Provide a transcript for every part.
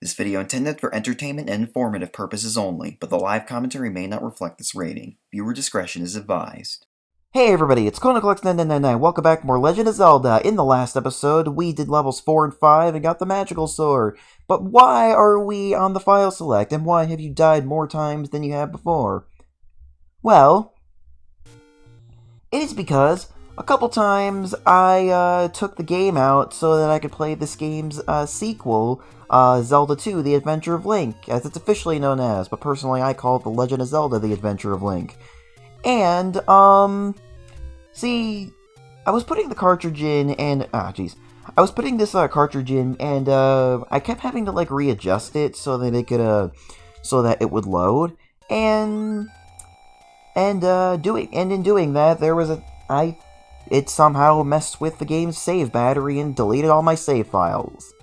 This video intended for entertainment and informative purposes only, but the live commentary may not reflect this rating. Viewer discretion is advised. Hey everybody, it's ConacLux999. Welcome back to more Legend of Zelda. In the last episode, we did levels 4 and 5 and got the magical sword. But why are we on the file select, and why have you died more times than you have before? Well, it is because a couple times I took the game out so that I could play this game's sequel, Zelda 2, The Adventure of Link, as it's officially known as, but personally I call it The Legend of Zelda, The Adventure of Link. And, see, I was putting the cartridge in, and, I was putting this, cartridge in, and, I kept having to, readjust it so that it could, so that it would load, and in doing that, it somehow messed with the game's save battery and deleted all my save files.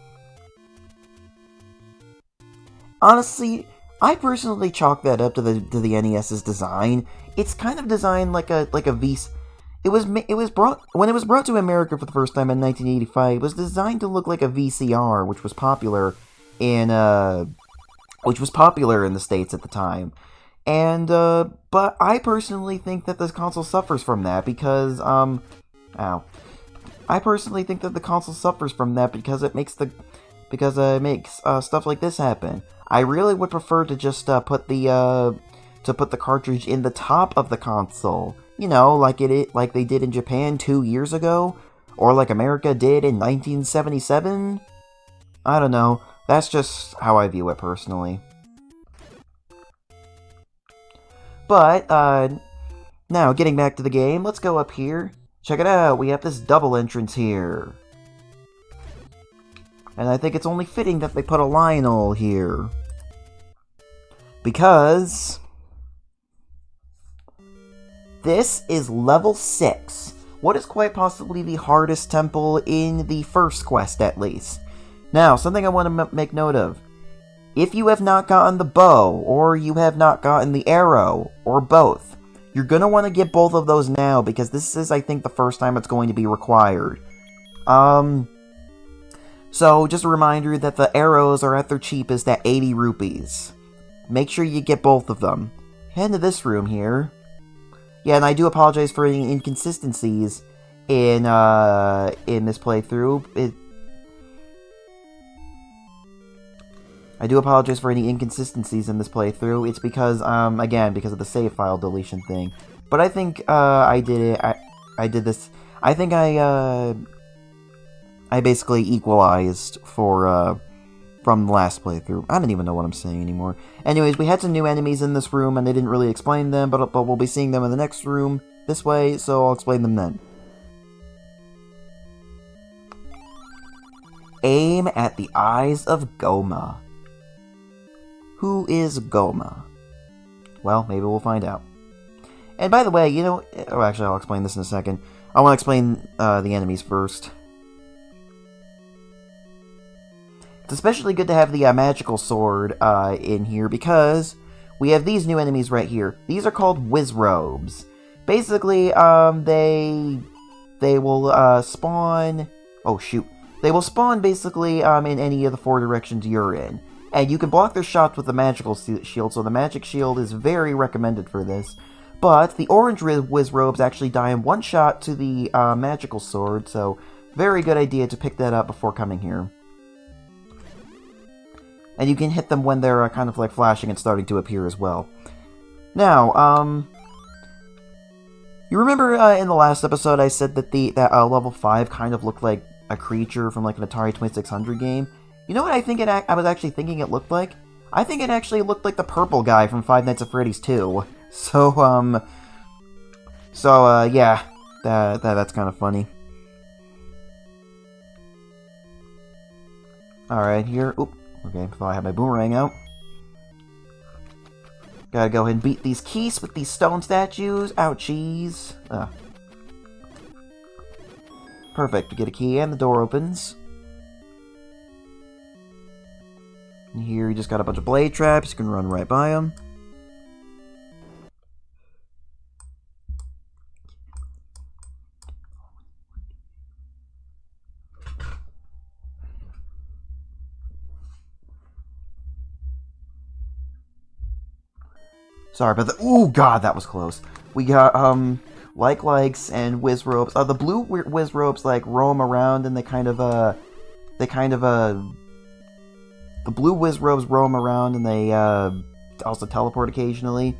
Honestly, I personally chalk that up to the NES's design. It's kind of designed like a VC. It was brought when it was brought to America for the first time in 1985. It was designed to look like a VCR, which was popular in the States at the time. And but I personally think that this console suffers from that because it makes stuff like this happen. I really would prefer to just put the cartridge in the top of the console. You know, like they did in Japan 2 years ago, or like America did in 1977. I don't know. That's just how I view it personally. But now getting back to the game, let's go up here. Check it out. We have this double entrance here. And I think it's only fitting that they put a Lionel here. Because this is level 6. What is quite possibly the hardest temple in the first quest, at least. Now, something I want to make note of. If you have not gotten the bow, or you have not gotten the arrow, or both, you're going to want to get both of those now, because this is, I think, the first time it's going to be required. So, just a reminder that the arrows are at their cheapest at 80 rupees. Make sure you get both of them. Head to this room here. Yeah, and I do apologize for any inconsistencies in this playthrough. I do apologize for any inconsistencies in this playthrough. It's because, again, because of the save file deletion thing. But I think, I did it. I did this. I think I basically equalized from the last playthrough. I don't even know what I'm saying anymore. Anyways, we had some new enemies in this room, and they didn't really explain them, but we'll be seeing them in the next room this way, so I'll explain them then. Aim at the eyes of Goma. Who is Goma? Well, maybe we'll find out. And by the way, you know... Oh, actually, I'll explain this in a second. I want to explain the enemies first. It's especially good to have the magical sword in here because we have these new enemies right here. These are called Wizrobes. Basically, they will spawn... Oh, shoot. They will spawn basically in any of the 4 directions you're in. And you can block their shots with the magical shield, so the magic shield is very recommended for this. But the orange Wizrobes actually die in 1 shot to the magical sword, so very good idea to pick that up before coming here. And you can hit them when they're kind of flashing and starting to appear as well. Now, you remember in the last episode I said that level 5 kind of looked like a creature from an Atari 2600 game? You know what I think I was actually thinking it looked like? I think it actually looked like the purple guy from Five Nights at Freddy's 2. So, yeah, that's kind of funny. Alright, here, oop. Okay, thought I had my boomerang out. Gotta go ahead and beat these keys with these stone statues. Ouchies. Perfect. We get a key and the door opens. And here you just got a bunch of blade traps. You can run right by them. Sorry about that. Ooh, God, that was close. We got, likes and Wizrobes. The blue Wizrobes, like, roam around and the blue Wizrobes roam around and they, also teleport occasionally.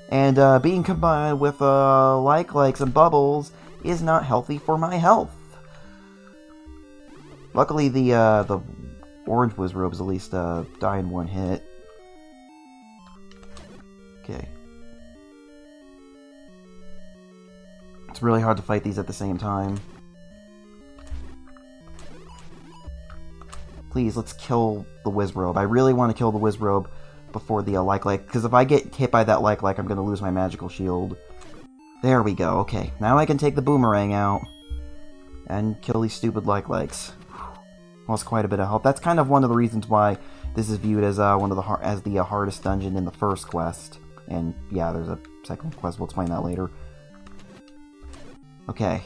And, being combined with, likes and bubbles is not healthy for my health. Luckily, the orange Wizrobes at least, die in one hit. Okay. It's really hard to fight these at the same time. Please, let's kill the Wizrobe. I really want to kill the Wizrobe before the like, because if I get hit by that like, I'm going to lose my magical shield. There we go. Okay, now I can take the boomerang out and kill these stupid likes. Lost quite a bit of health. That's kind of one of the reasons why this is viewed as one of the hardest dungeon in the first quest. And yeah, there's a second quest. We'll explain that later. Okay.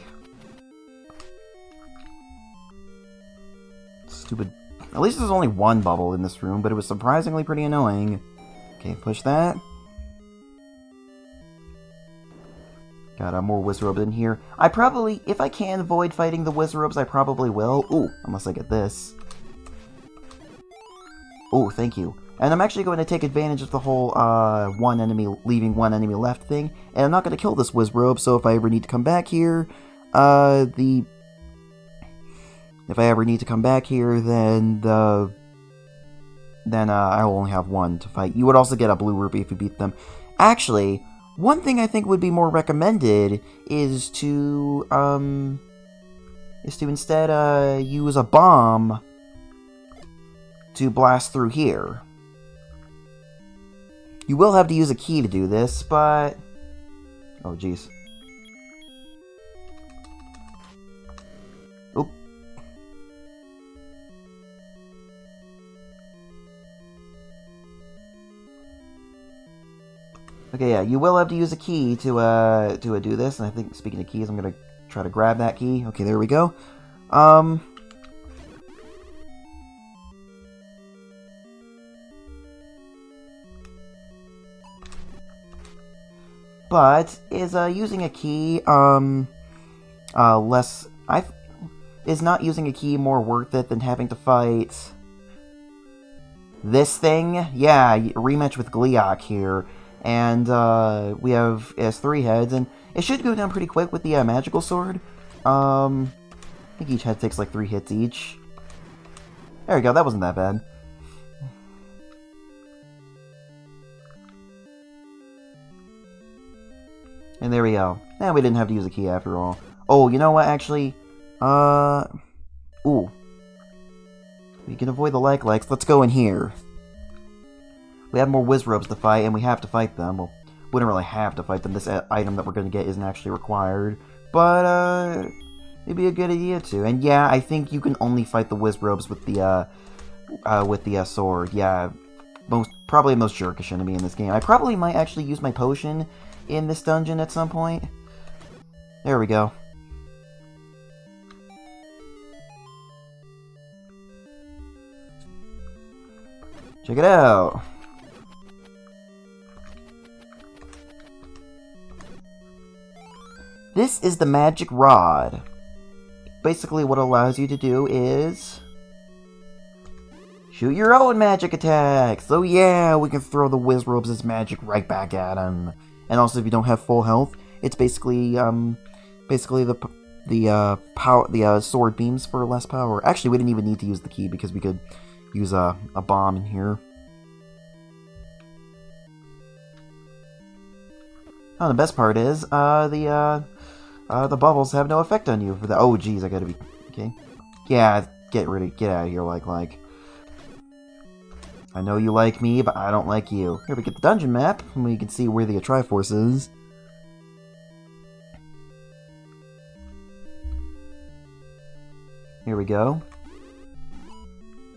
Stupid. At least there's only one bubble in this room, but it was surprisingly pretty annoying. Okay, push that. Got more Wizrobes in here. I probably, if I can avoid fighting the Wizrobes, I probably will. Ooh, unless I get this. Ooh, thank you. And I'm actually going to take advantage of the whole, leaving one enemy left thing. And I'm not going to kill this Wizrobe, so if I ever need to come back here, then I will only have one to fight. You would also get a blue rupee if you beat them. Actually, one thing I think would be more recommended is to instead, use a bomb to blast through here. You will have to use a key to do this, but... Oh, jeez. Oop. Okay, yeah, you will have to use a key to do this, and I think, speaking of keys, I'm gonna try to grab that key. Okay, there we go. But is using a key is not using a key more worth it than having to fight this thing? Yeah, rematch with Gleeok here, and we have has 3 heads, and it should go down pretty quick with the magical sword. I think each head takes like 3 hits each. There we go. That wasn't that bad. And there we go. Now we didn't have to use a key after all. Oh, you know what, actually? Ooh. We can avoid the likes. Let's go in here. We have more Wizrobes to fight, and we have to fight them. Well, we don't really have to fight them. This item that we're going to get isn't actually required. But, it'd be a good idea to. And yeah, I think you can only fight the Wizrobes with the sword. Yeah, probably the most jerkish enemy in this game. I probably might actually use my potion in this dungeon at some point. There we go. Check it out. This is the magic rod. Basically what it allows you to do is shoot your own magic attacks. So yeah, we can throw the Wizrobes' magic right back at him. And also, if you don't have full health, it's basically the sword beams for less power. Actually, we didn't even need to use the key because we could use a bomb in here. Oh, the best part is the bubbles have no effect on you for the. Oh, geez, I gotta be okay. Yeah, get out of here, like. I know you like me, but I don't like you. Here we get the dungeon map, and we can see where the Triforce is. Here we go.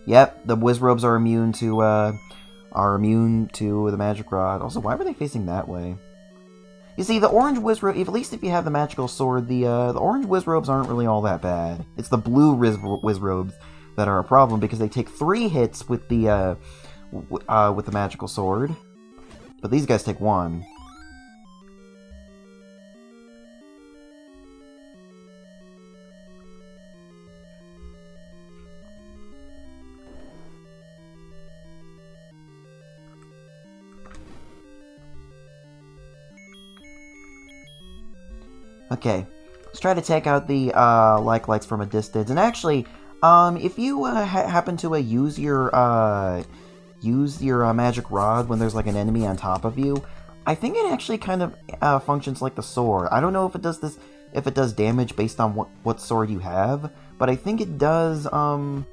Yep, the Wizrobes are immune to the magic rod. Also, why were they facing that way? You see, the orange Wizrobe, at least if you have the magical sword, the orange Wizrobes aren't really all that bad. It's the blue Wizrobes that are a problem because they take 3 hits with the magical sword. But these guys take 1. Okay, let's try to take out the lights from a distance. And actually, if you happen to use your magic rod when there's like an enemy on top of you, I think it actually kind of functions like the sword. I don't know if it does this, if it does damage based on what sword you have, but I think it does. Oh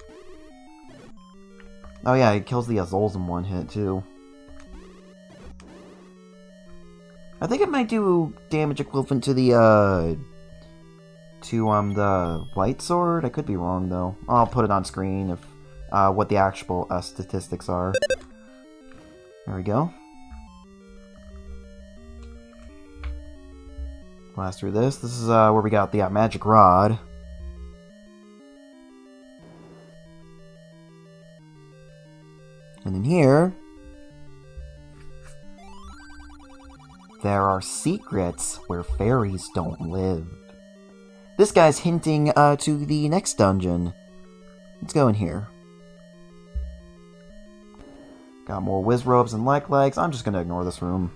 yeah, it kills the Azuls in 1 hit too. I think it might do damage equivalent to the white sword. I could be wrong though. I'll put it on screen if what the actual statistics are. There we go. Blast through this. This is where we got the magic rod. And in here, there are secrets where fairies don't live. This guy's hinting to the next dungeon. Let's go in here. Got more Wizrobes and legs. I'm just gonna ignore this room.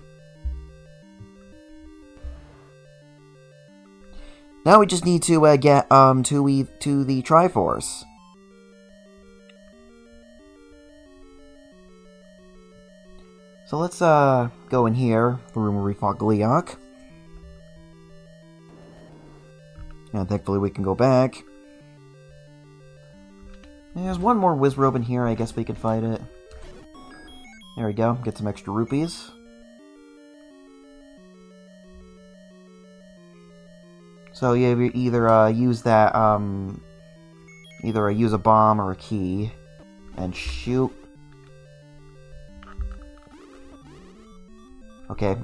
Now we just need to get to the Triforce. So let's go in here, the room where we fought Gleeok. And thankfully we can go back. There's one more Wizrobe in here, I guess we could fight it. There we go, get some extra rupees. So you either use that, either use a bomb or a key, and shoot. Okay,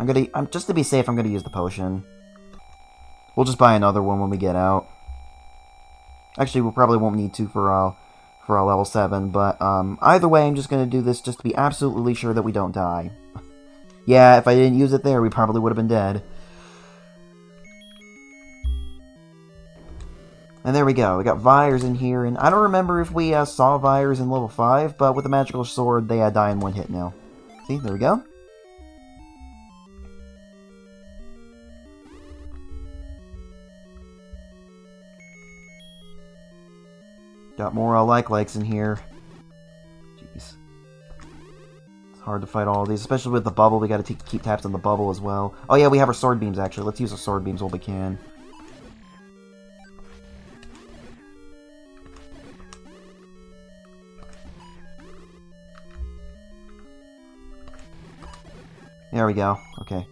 just to be safe, I'm gonna use the potion. We'll just buy another one when we get out. Actually, we probably won't need to for our level 7, but either way, I'm just gonna do this just to be absolutely sure that we don't die. Yeah, if I didn't use it there, we probably would have been dead. And there we go. We got Vyres in here, and I don't remember if we saw Vyres in level 5, but with the magical sword, they die in 1 hit now. See, there we go. Got more likes in here. Jeez. It's hard to fight all of these, especially with the bubble. We gotta keep taps on the bubble as well. Oh yeah, we have our sword beams actually. Let's use our sword beams while we can. There we go. Okay.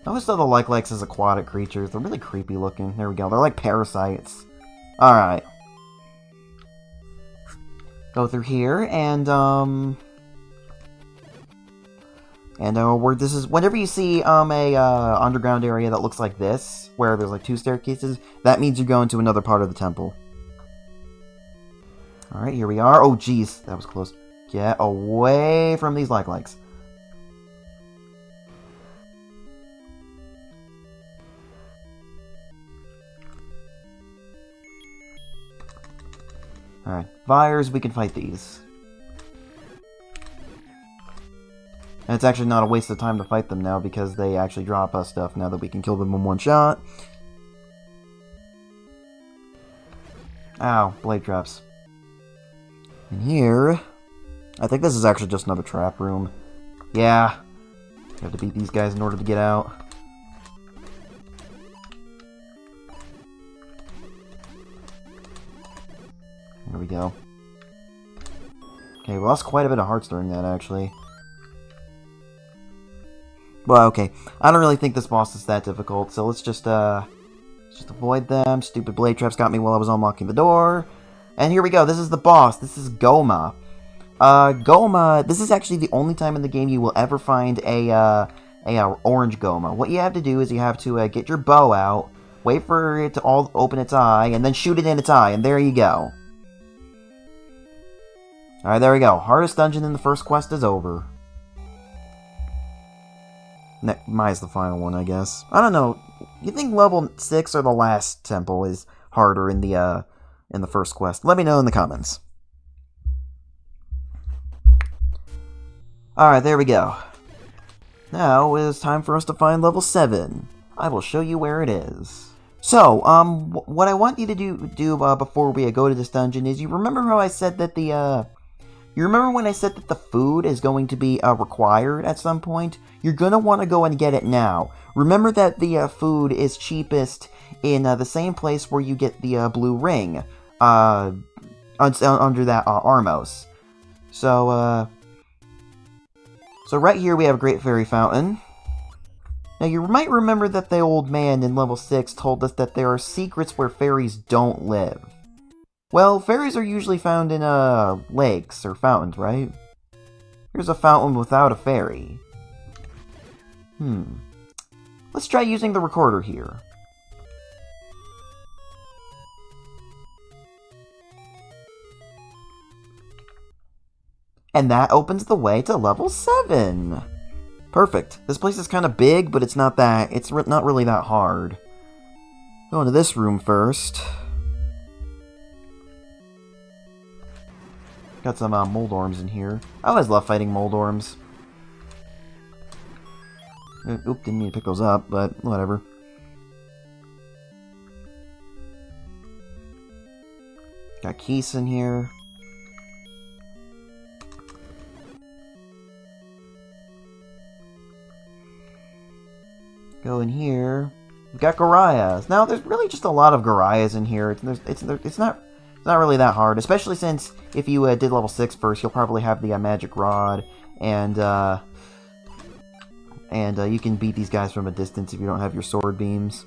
I always thought the likes as aquatic creatures. They're really creepy looking. There we go. They're like parasites. Alright. Go through here, and whenever you see a underground area that looks like this, where there's like 2 staircases, that means you're going to another part of the temple. Alright, here we are. Oh jeez, that was close. Get away from these likes. Alright, Vyres, we can fight these. And it's actually not a waste of time to fight them now, because they actually drop us stuff now that we can kill them in 1 shot. Ow, blade traps. And here, I think this is actually just another trap room. Yeah, you have to beat these guys in order to get out. There we go. Okay, we lost quite a bit of hearts during that, actually. Well, okay. I don't really think this boss is that difficult, so let's just avoid them. Stupid blade traps got me while I was unlocking the door. And here we go. This is the boss. This is Goma. Goma, this is actually the only time in the game you will ever find a orange Goma. What you have to do is you have to get your bow out, wait for it to all open its eye, and then shoot it in its eye, and there you go. Alright, there we go. Hardest dungeon in the first quest is over. Mine's the final one, I guess. I don't know. You think level 6 or the last temple is harder in the first quest? Let me know in the comments. Alright, there we go. Now it is time for us to find level 7. I will show you where it is. So, what I want you to do before we go to this dungeon is, you remember how I said that you remember when I said that the food is going to be required at some point? You're going to want to go and get it now. Remember that the food is cheapest in the same place where you get the blue ring, under that Armos. So right here we have a Great Fairy Fountain. Now you might remember that the old man in level 6 told us that there are secrets where fairies don't live. Well, fairies are usually found in lakes or fountains, right? Here's a fountain without a fairy. Let's try using the recorder here. And that opens the way to level 7! Perfect. This place is kind of big, but it's not really that hard. Go into this room first. Got some Moldorms in here. I always love fighting Moldorms. Oop, didn't mean to pick those up, but whatever. Got Keese in here. Go in here. We've got Gorias. Now, there's really just a lot of Gorias in here. It's not really that hard, especially since if you did level 6 first, you'll probably have the magic rod, and you can beat these guys from a distance if you don't have your sword beams.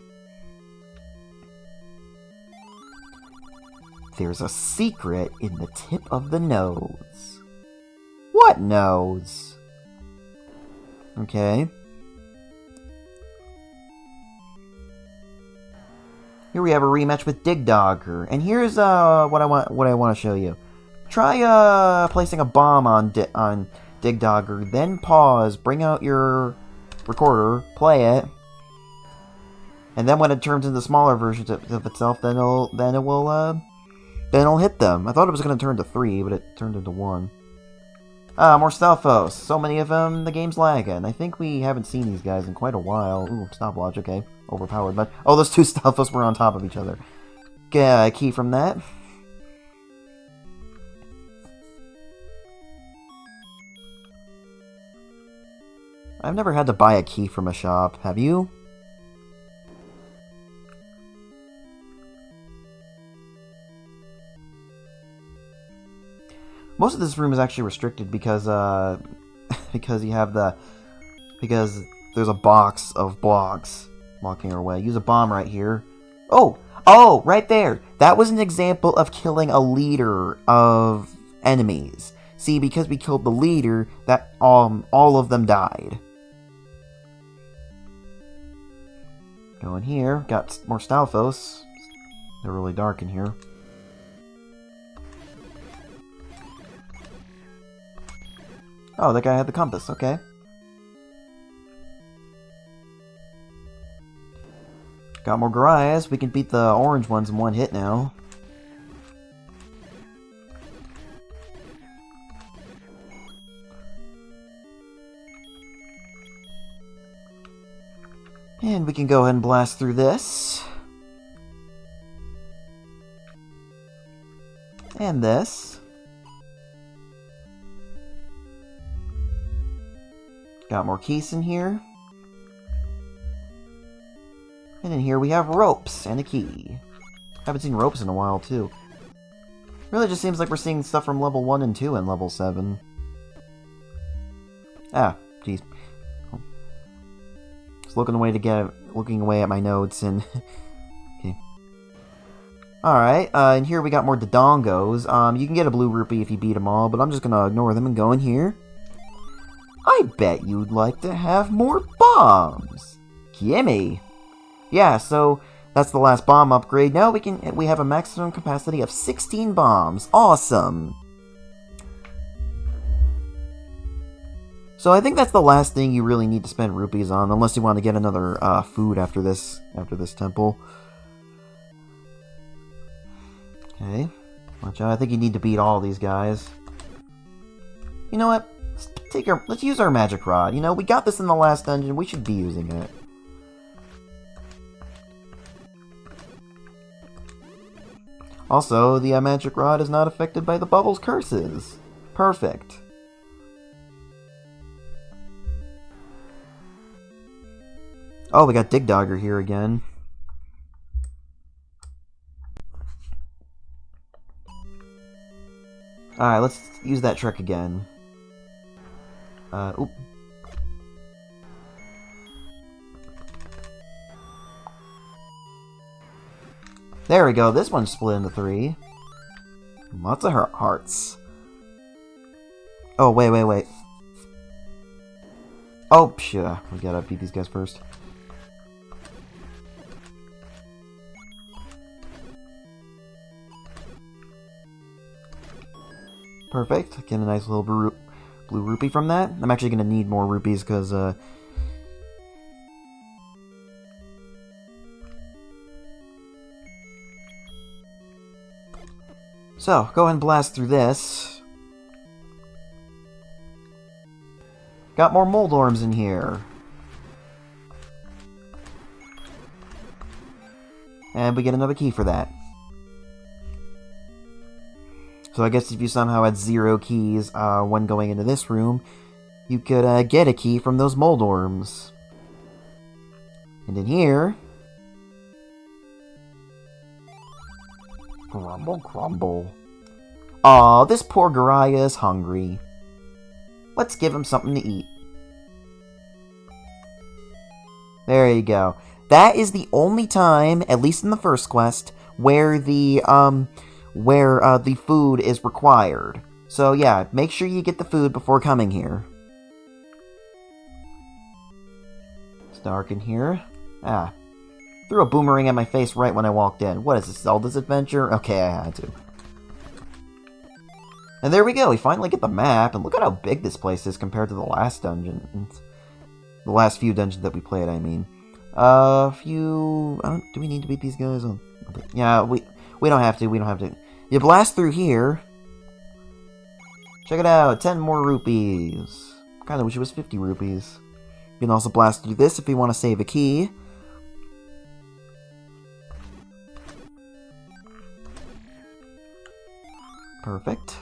There's a secret in the tip of the nose. What nose? Okay. Here we have a rematch with Digdogger, and here's what I want to show you. Try placing a bomb on Digdogger, then pause, bring out your recorder, play it, and then when it turns into smaller versions of itself, then it'll hit them. I thought it was going to turn to 3, but it turned into 1. More Stalfos. So many of them, the game's lagging. I think we haven't seen these guys in quite a while. Ooh, stopwatch, okay. Overpowered, but... Oh, those two Stalfos were on top of each other. Get a key from that. I've never had to buy a key from a shop. Have you? Most of this room is actually restricted because because there's a box of blocks blocking our way. Use a bomb right here. Oh, right there. That was an example of killing a leader of enemies. See, because we killed the leader, that all of them died. Go in here. Got more Stalfos. They're really dark in here. Oh, that guy had the compass, okay. Got more Gorias. We can beat the orange ones in one hit now. And we can go ahead and blast through this. And this. Got more keys in here. And in here we have ropes and a key. Haven't seen ropes in a while, too. Really just seems like we're seeing stuff from level 1 and 2 in level 7. Ah, jeez. Just looking away at my notes and... Okay. Alright, and here we got more Dodongos. You can get a blue rupee if you beat them all, but I'm just gonna ignore them and go in here. I bet you'd like to have more bombs. Gimme. Yeah, so That's the last bomb upgrade. Now we have a maximum capacity of 16 bombs. Awesome! So I think that's the last thing you really need to spend rupees on, unless you want to get another food after this temple. Okay, watch out. I think you need to beat all these guys. You know what? Let's use our magic rod. You know, we got this in the last dungeon. We should be using it. Also, the magic rod is not affected by the bubbles' curses. Perfect. Oh, we got Dig Dogger here again. Alright, let's use that trick again. Oop. There we go, this one's split into 3. Lots of hearts. Oh, wait. Oh, psha. We gotta beat these guys first. Perfect. Get a nice little blue rupee from that. I'm actually going to need more rupees because, So, go ahead and blast through this. Got more mold orms in here. And we get another key for that. So I guess if you somehow had 0 keys when going into this room, you could get a key from those mold orms. And in here... Grumble, grumble. Aw, this poor Garaya is hungry. Let's give him something to eat. There you go. That is the only time, at least in the first quest, where the food is required. So yeah, make sure you get the food before coming here. It's dark in here. Ah. Threw a boomerang at my face right when I walked in. What is this, Zelda's adventure? Okay, I had to. And there we go, we finally get the map, and look at how big this place is compared to the last dungeon. The last few dungeons that we played, I mean. Do we need to beat these guys? Yeah, we don't have to, You blast through here. Check it out, 10 more rupees. Kinda wish it was 50 rupees. You can also blast through this if you want to save a key. Perfect.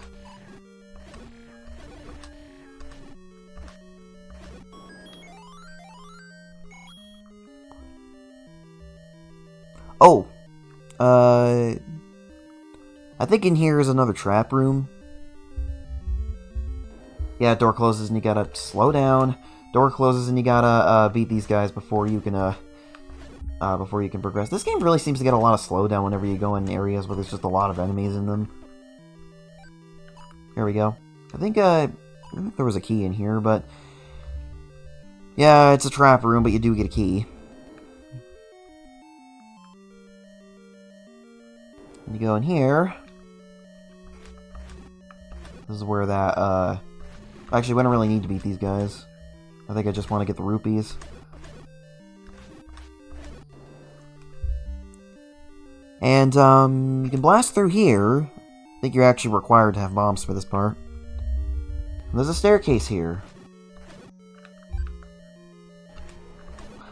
Oh! I think in here is another trap room. Yeah, door closes and you gotta slow down. Door closes and you gotta beat these guys before you can progress. This game really seems to get a lot of slowdown whenever you go in areas where there's just a lot of enemies in them. Here we go. I think there was a key in here, but yeah, it's a trap room, but you do get a key. You go in here. This is where that, actually, we don't really need to beat these guys. I think I just want to get the rupees. And, you can blast through here. I think you're actually required to have bombs for this part. And there's a staircase here.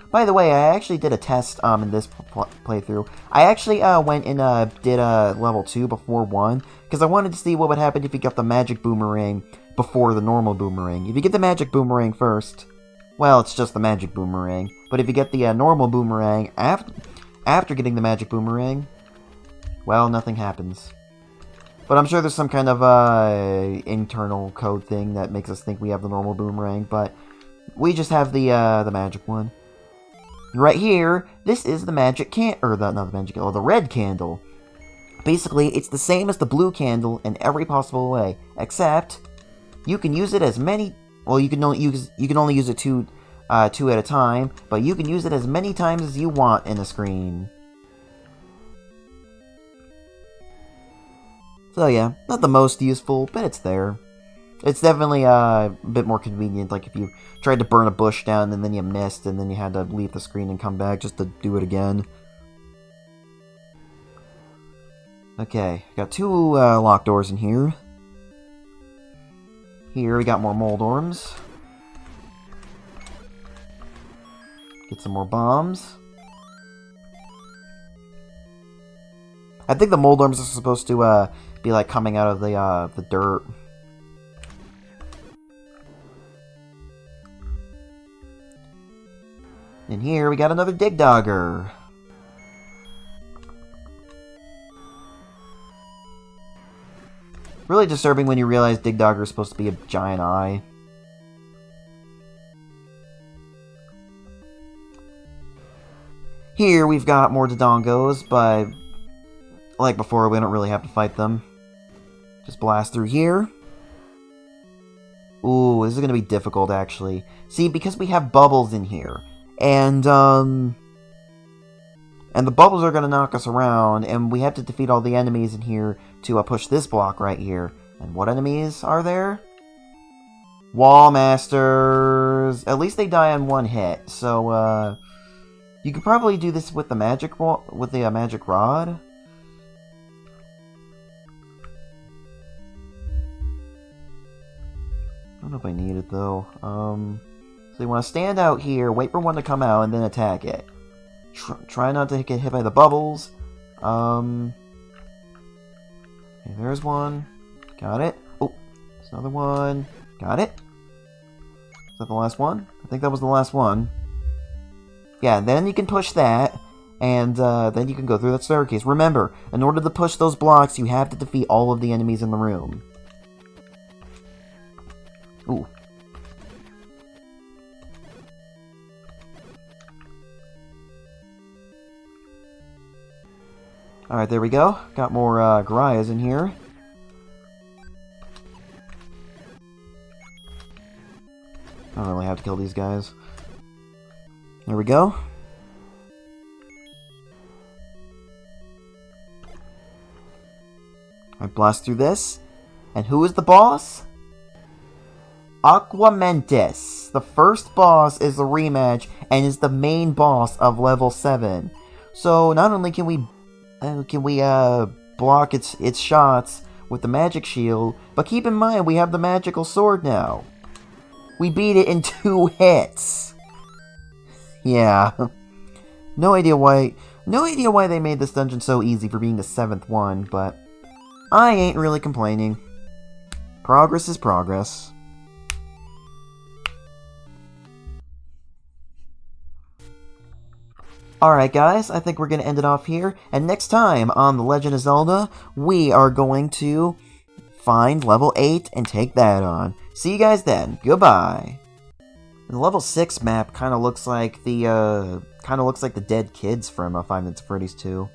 By the way, I actually did a test in this playthrough. I actually went and did level 2 before 1, because I wanted to see what would happen if you got the magic boomerang before the normal boomerang. If you get the magic boomerang first, well, it's just the magic boomerang. But if you get the normal boomerang after getting the magic boomerang, well, nothing happens. But I'm sure there's some kind of internal code thing that makes us think we have the normal boomerang, but we just have the magic one. Right here, this is the magic the red candle. Basically, it's the same as the blue candle in every possible way, except you can use it as many. Well, you can only use it two at a time, but you can use it as many times as you want in a screen. So yeah, not the most useful, but it's there. It's definitely a bit more convenient, like if you tried to burn a bush down and then you missed and then you had to leave the screen and come back just to do it again. Okay, got two locked doors in here. Here we got more mold orms. Get some more bombs. I think the mold orms are supposed to be like coming out of the dirt. And here we got another dig dogger. Really disturbing when you realize dig dogger is supposed to be a giant eye. Here we've got more Dodongos, but like before, we don't really have to fight them. Just blast through here. Ooh, this is gonna be difficult actually. See, because we have bubbles in here, and the bubbles are gonna knock us around, and we have to defeat all the enemies in here to push this block right here. And what enemies are there? Wall Masters. At least they die on one hit, so you could probably do this with the magic magic rod. I don't know if I need it though. So you want to stand out here, wait for one to come out, and then attack it. Try not to get hit by the bubbles. Okay, there's one. Got it. Oh, there's another one. Got it. Is that the last one? I think that was the last one. Yeah, then you can push that, and then you can go through that staircase. Remember, in order to push those blocks, you have to defeat all of the enemies in the room. Ooh. Alright, there we go. Got more Gorias in here. I don't really have to kill these guys. There we go. I blast through this. And who is the boss? Aquamentus. The first boss is a rematch and is the main boss of level 7. So not only can we block its shots with the magic shield, but keep in mind we have the magical sword now. We beat it in 2 hits. Yeah. No idea why they made this dungeon so easy for being the 7th one, but I ain't really complaining. Progress is progress. Alright guys, I think we're going to end it off here, and next time on The Legend of Zelda, we are going to find level 8 and take that on. See you guys then. Goodbye. The level 6 map kind of looks like the dead kids from Five Nights at Freddy's 2.